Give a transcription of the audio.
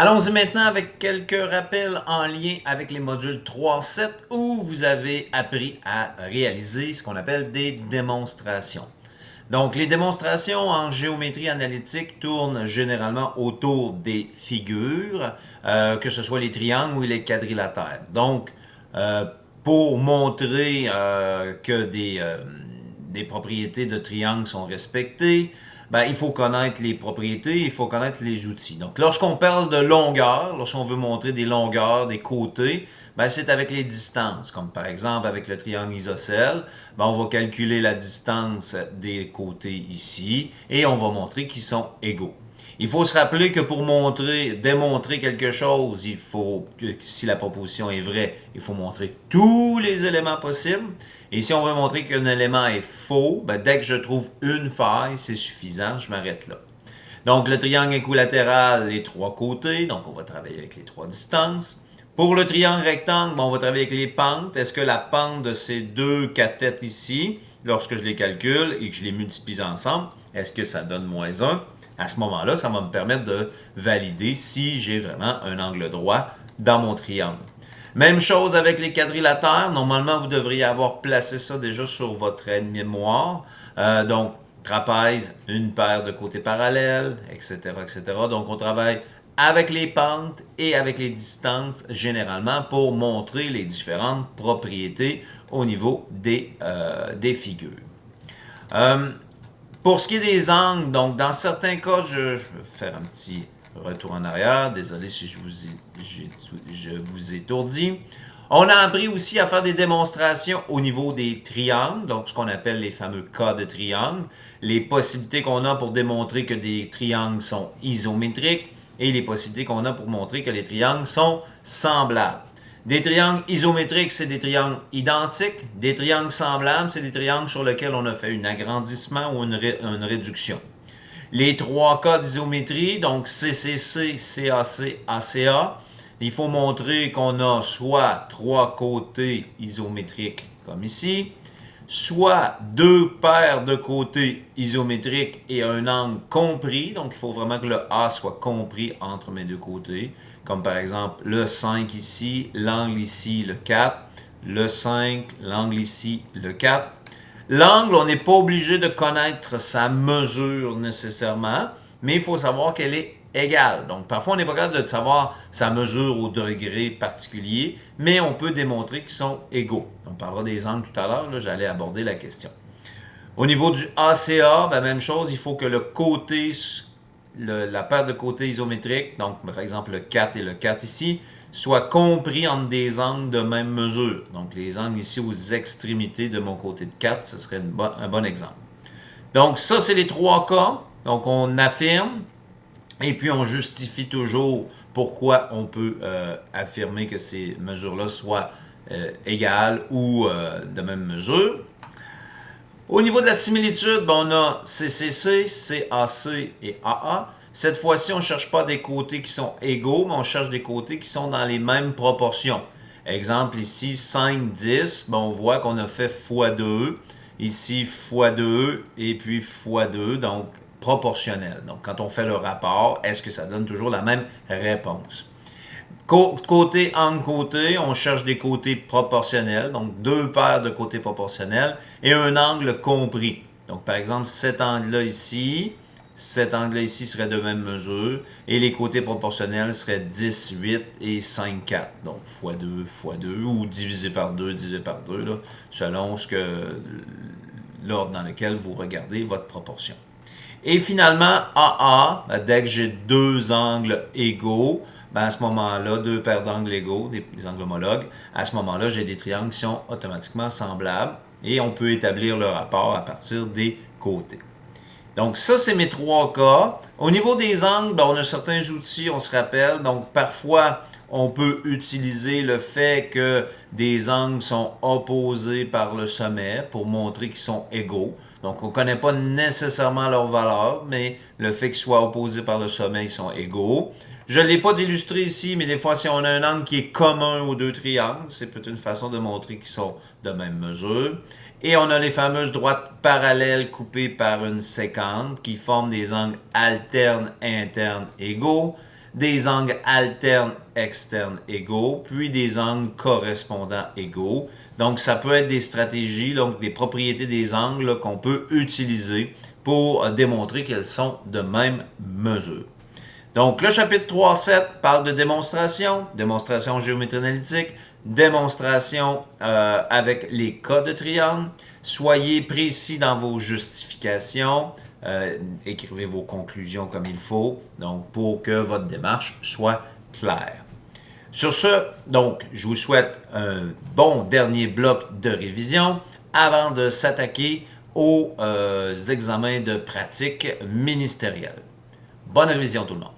Allons-y maintenant avec quelques rappels en lien avec les modules 3.7 où vous avez appris à réaliser ce qu'on appelle des démonstrations. Donc, les démonstrations en géométrie analytique tournent généralement autour des figures, que ce soit les triangles ou les quadrilatères. Donc, euh, pour montrer que des propriétés de triangle sont respectées, ben, il faut connaître les propriétés, il faut connaître les outils. Donc, lorsqu'on parle de longueur, lorsqu'on veut montrer des longueurs, des côtés, ben, c'est avec les distances. Comme par exemple avec le triangle isocèle, ben, on va calculer la distance des côtés ici et on va montrer qu'ils sont égaux. Il faut se rappeler que pour démontrer quelque chose, si la proposition est vraie, il faut montrer tous les éléments possibles. Et si on veut montrer qu'un élément est faux, ben dès que je trouve une faille, c'est suffisant, je m'arrête là. Donc le triangle équilatéral, les trois côtés, donc on va travailler avec les trois distances. Pour le triangle rectangle, ben, on va travailler avec les pentes. Est-ce que la pente de ces deux cathètes ici, lorsque je les calcule et que je les multiplie ensemble, est-ce que ça donne -1? À ce moment-là, ça va me permettre de valider si j'ai vraiment un angle droit dans mon triangle. Même chose avec les quadrilatères. Normalement, vous devriez avoir placé ça déjà sur votre aide-mémoire. Donc, trapèze, une paire de côtés parallèles, etc., etc. Donc, on travaille avec les pentes et avec les distances généralement pour montrer les différentes propriétés au niveau des figures. Euh, pour ce qui est des angles, donc dans certains cas, je vais faire un petit retour en arrière. Désolé si je vous étourdis. On a appris aussi à faire des démonstrations au niveau des triangles, donc ce qu'on appelle les fameux cas de triangle, les possibilités qu'on a pour démontrer que des triangles sont isométriques et les possibilités qu'on a pour montrer que les triangles sont semblables. Des triangles isométriques, c'est des triangles identiques. Des triangles semblables, c'est des triangles sur lesquels on a fait un agrandissement ou une réduction. Les trois cas d'isométrie, donc CCC, CAC, ACA, il faut montrer qu'on a soit trois côtés isométriques, comme ici, soit deux paires de côtés isométriques et un angle compris. Donc, il faut vraiment que le A soit compris entre mes deux côtés. Comme par exemple le 5 ici, l'angle ici, le 4. Le 5, l'angle ici, le 4. L'angle, on n'est pas obligé de connaître sa mesure nécessairement, mais il faut savoir qu'elle est égale. Donc, parfois, on n'est pas capable de savoir sa mesure au degré particulier, mais on peut démontrer qu'ils sont égaux. On parlera des angles tout à l'heure, là, j'allais aborder la question. Au niveau du ACA, ben, même chose, il faut que le côté, la paire de côtés isométriques, donc par exemple le 4 et le 4 ici, soit compris entre des angles de même mesure. Donc les angles ici aux extrémités de mon côté de 4, ce serait un bon exemple. Donc ça, c'est les trois cas. Donc on affirme et puis on justifie toujours pourquoi on peut affirmer que ces mesures-là soient égales ou de même mesure. Au niveau de la similitude, ben, on a CCC, CAC et AA. Cette fois-ci, on ne cherche pas des côtés qui sont égaux, mais on cherche des côtés qui sont dans les mêmes proportions. Exemple ici, 5, 10, ben, on voit qu'on a fait x2. Ici, x2 et puis x2, donc proportionnel. Donc, quand on fait le rapport, est-ce que ça donne toujours la même réponse? Côté angle côté, on cherche des côtés proportionnels, donc deux paires de côtés proportionnels et un angle compris. Donc par exemple, cet angle-là ici serait de même mesure et les côtés proportionnels seraient 10, 8 et 5, 4. Donc x2, x2 ou divisé par 2, là, selon l'ordre dans lequel vous regardez votre proportion. Et finalement, AA, dès que j'ai deux angles égaux, ben à ce moment-là, deux paires d'angles égaux, des angles homologues, à ce moment-là, j'ai des triangles qui sont automatiquement semblables et on peut établir le rapport à partir des côtés. Donc ça, c'est mes trois cas. Au niveau des angles, ben, on a certains outils, on se rappelle. Donc parfois, on peut utiliser le fait que des angles sont opposés par le sommet pour montrer qu'ils sont égaux. Donc, on ne connaît pas nécessairement leur valeur, mais le fait qu'ils soient opposés par le sommet, ils sont égaux. Je ne l'ai pas illustré ici, mais des fois, si on a un angle qui est commun aux deux triangles, c'est peut-être une façon de montrer qu'ils sont de même mesure. Et on a les fameuses droites parallèles coupées par une séquente qui forment des angles alternes et internes égaux. des angles alternes externes égaux, puis des angles correspondants égaux. Donc, ça peut être des stratégies, donc des propriétés des angles qu'on peut utiliser pour démontrer qu'elles sont de même mesure. Donc, le chapitre 3.7 parle de démonstration, démonstration en géométrie analytique, démonstration avec les cas de triangle. Soyez précis dans vos justifications. Écrivez vos conclusions comme il faut, donc pour que votre démarche soit claire. Sur ce, donc, je vous souhaite un bon dernier bloc de révision avant de s'attaquer aux examens de pratique ministériels. Bonne révision tout le monde.